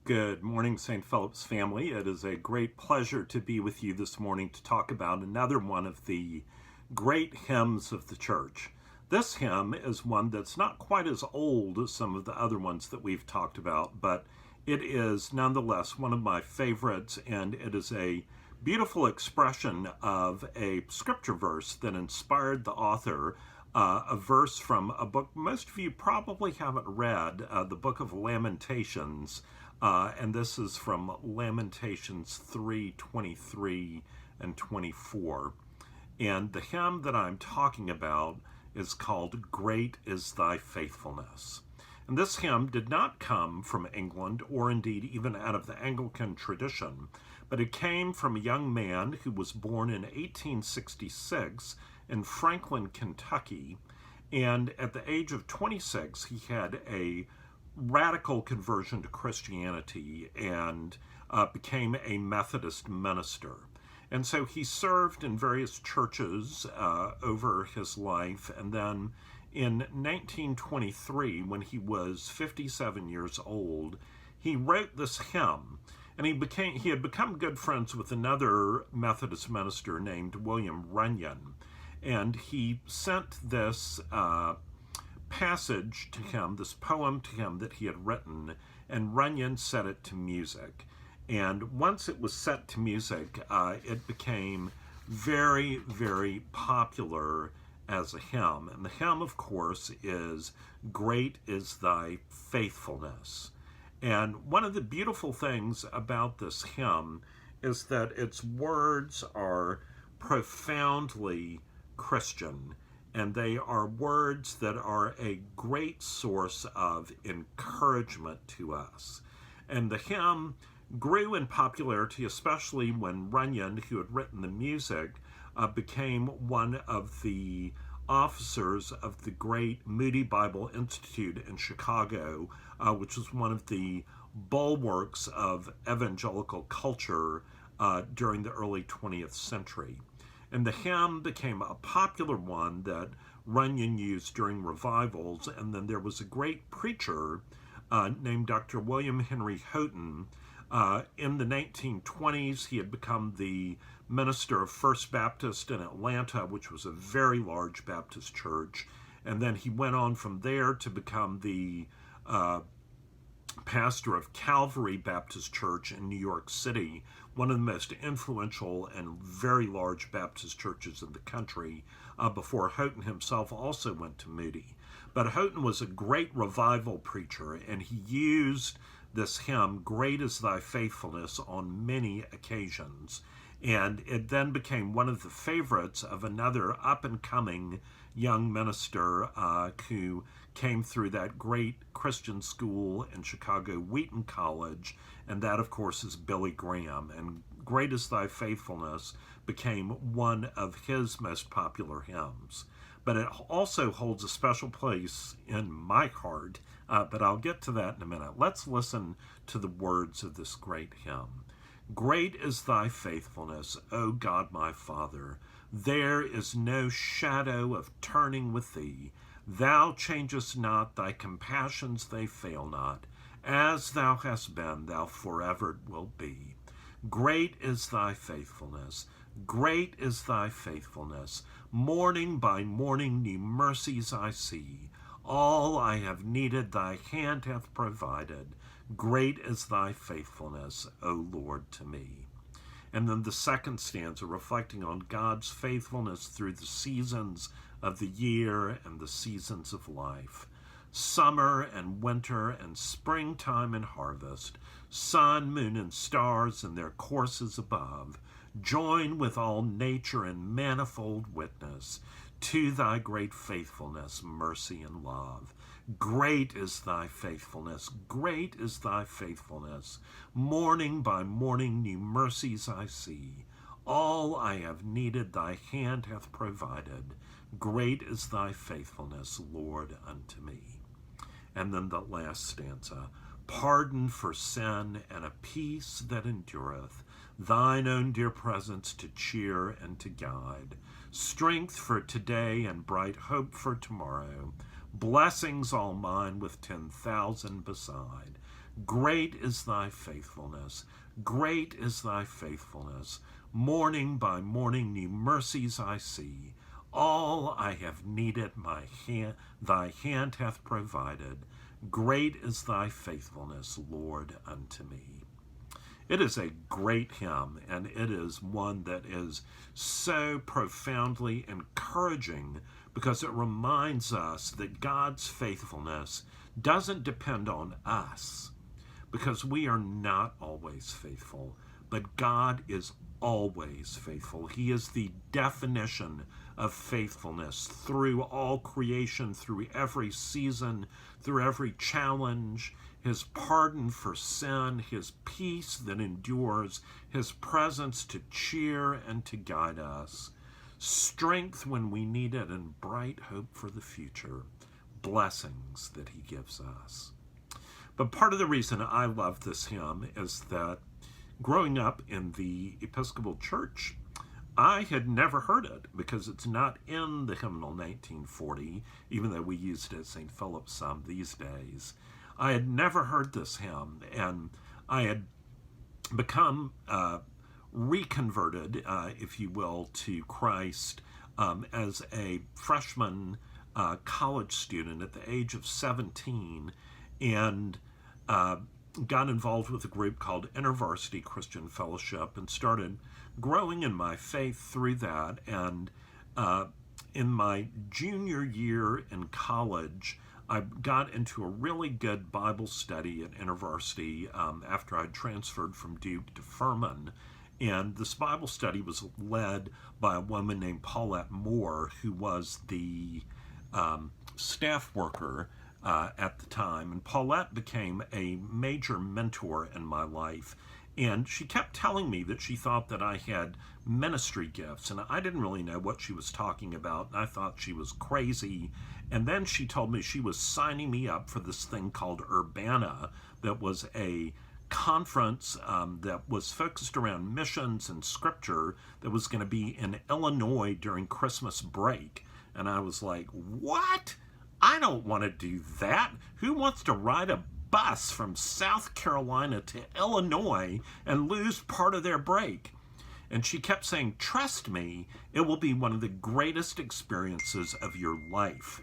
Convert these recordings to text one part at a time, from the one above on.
Good morning, St. Philip's family. It is a great pleasure to be with you this morning to talk about another one of the great hymns of the church. This hymn is one that's not quite as old as some of the other ones that we've talked about, but it is nonetheless one of my favorites, and it is a beautiful expression of a scripture verse that inspired the author, a verse from a book most of you probably haven't read, the book of Lamentations. And this is from Lamentations 3:23 and 24. And the hymn that I'm talking about is called Great is Thy Faithfulness. And this hymn did not come from England or indeed even out of the Anglican tradition, but it came from a young man who was born in 1866 in Franklin, Kentucky. And at the age of 26, he had a radical conversion to Christianity and became a Methodist minister. And so he served in various churches over his life. And then in 1923, when he was 57 years old, he wrote this hymn. And he had become good friends with another Methodist minister named William Runyon. And he sent this passage to him, this poem to him that he had written, and Runyon set it to music. And once it was set to music, it became very, very popular as a hymn. And the hymn, of course, is Great is Thy Faithfulness. And one of the beautiful things about this hymn is that its words are profoundly Christian, and they are words that are a great source of encouragement to us. And the hymn grew in popularity, especially when Runyon, who had written the music, became one of the officers of the great Moody Bible Institute in Chicago, which was one of the bulwarks of evangelical culture during the early 20th century. And the hymn became a popular one that Runyon used during revivals. And then there was a great preacher named Dr. William Henry Houghton. In the 1920s, he had become the minister of First Baptist in Atlanta, which was a very large Baptist church. And then he went on from there to become the pastor of Calvary Baptist Church in New York City, one of the most influential and very large Baptist churches in the country, before Houghton himself also went to Moody. But Houghton was a great revival preacher, and he used this hymn, Great is Thy Faithfulness, on many occasions. And it then became one of the favorites of another up-and-coming young minister who came through that great Christian school in Chicago, Wheaton College, and that, of course, is Billy Graham. And Great is Thy Faithfulness became one of his most popular hymns. But it also holds a special place in my heart, but I'll get to that in a minute. Let's listen to the words of this great hymn. Great is Thy faithfulness, O God my Father. There is no shadow of turning with Thee. Thou changest not, Thy compassions they fail not. As Thou hast been, Thou forever wilt be. Great is Thy faithfulness. Great is Thy faithfulness. Morning by morning new mercies I see. All I have needed Thy hand hath provided. Great is Thy faithfulness, O Lord, to me. And then the second stanza, reflecting on God's faithfulness through the seasons of the year and the seasons of life. Summer and winter and springtime and harvest, sun, moon, and stars in their courses above, join with all nature in manifold witness to Thy great faithfulness, mercy, and love. Great is Thy faithfulness, great is Thy faithfulness. Morning by morning new mercies I see. All I have needed Thy hand hath provided. Great is Thy faithfulness, Lord, unto me. And then the last stanza. Pardon for sin and a peace that endureth. Thine own dear presence to cheer and to guide. Strength for today and bright hope for tomorrow. Blessings all mine with 10,000 beside. Great is thy faithfulness. Great is thy faithfulness. Morning by morning new mercies I see. All I have needed thy hand hath provided. Great is thy faithfulness, Lord, unto me. It is a great hymn, and it is one that is so profoundly encouraging because it reminds us that God's faithfulness doesn't depend on us, because we are not always faithful, but God is always faithful. He is the definition of faithfulness through all creation, through every season, through every challenge. His pardon for sin, his peace that endures, his presence to cheer and to guide us, strength when we need it, and bright hope for the future, blessings that he gives us. But part of the reason I love this hymn is that growing up in the Episcopal Church, I had never heard it because it's not in the hymnal 1940, even though we used it at St. Philip's some these days. I had never heard this hymn, and I had become reconverted, if you will, to Christ as a freshman college student at the age of 17, and got involved with a group called InterVarsity Christian Fellowship and started growing in my faith through that. And in my junior year in college, I got into a really good Bible study at InterVarsity after I'd transferred from Duke to Furman. And this Bible study was led by a woman named Paulette Moore, who was the staff worker at the time. And Paulette became a major mentor in my life. And she kept telling me that she thought that I had ministry gifts, and I didn't really know what she was talking about, and I thought she was crazy. And then she told me she was signing me up for this thing called Urbana, that was a conference that was focused around missions and scripture, that was going to be in Illinois during Christmas break. And I was like, what? I don't want to do that. Who wants to ride a bus from South Carolina to Illinois and lose part of their break? And she kept saying, trust me, it will be one of the greatest experiences of your life.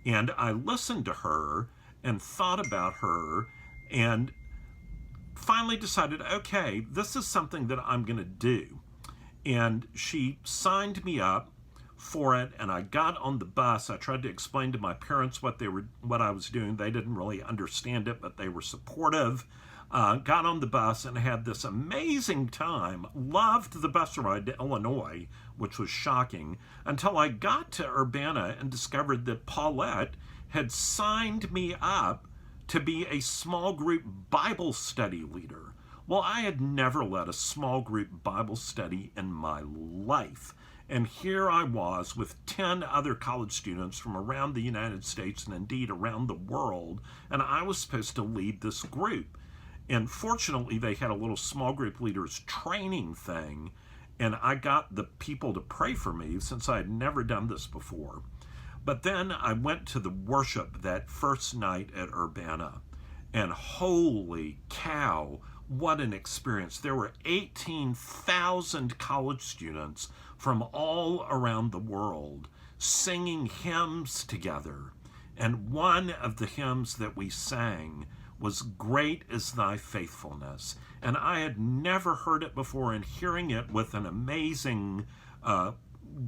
And I listened to her and thought about her and finally decided, okay, this is something that I'm going to do. And she signed me up for it, and I got on the bus. I tried to explain to my parents what I was doing. They didn't really understand it, but they were supportive. Got on the bus and had this amazing time. Loved the bus ride to Illinois, which was shocking, until I got to Urbana and discovered that Paulette had signed me up to be a small group Bible study leader. Well, I had never led a small group Bible study in my life. And here I was with 10 other college students from around the United States and indeed around the world, and I was supposed to lead this group. And fortunately, they had a little small group leaders training thing, and I got the people to pray for me since I had never done this before. But then I went to the worship that first night at Urbana, and holy cow, what an experience. There were 18,000 college students from all around the world singing hymns together. And one of the hymns that we sang was Great is Thy Faithfulness. And I had never heard it before, and hearing it with an amazing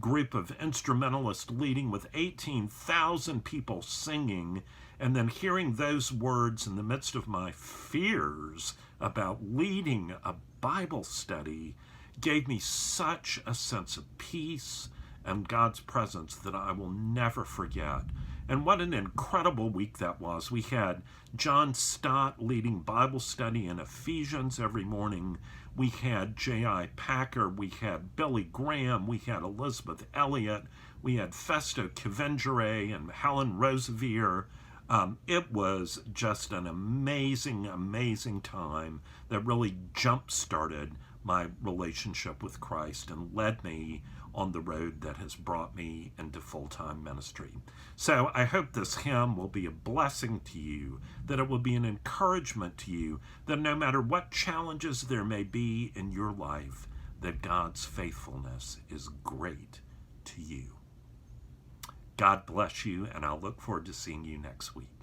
group of instrumentalists leading with 18,000 people singing, and then hearing those words in the midst of my fears about leading a Bible study gave me such a sense of peace and God's presence that I will never forget. And what an incredible week that was. We had John Stott leading Bible study in Ephesians every morning. We had J.I. Packer. We had Billy Graham. We had Elizabeth Elliot. We had Festo Kavengere and Helen Roseveare. It was just an amazing, amazing time that really jump-started my relationship with Christ and led me on the road that has brought me into full-time ministry. So I hope this hymn will be a blessing to you, that it will be an encouragement to you, that no matter what challenges there may be in your life, that God's faithfulness is great to you. God bless you, and I'll look forward to seeing you next week.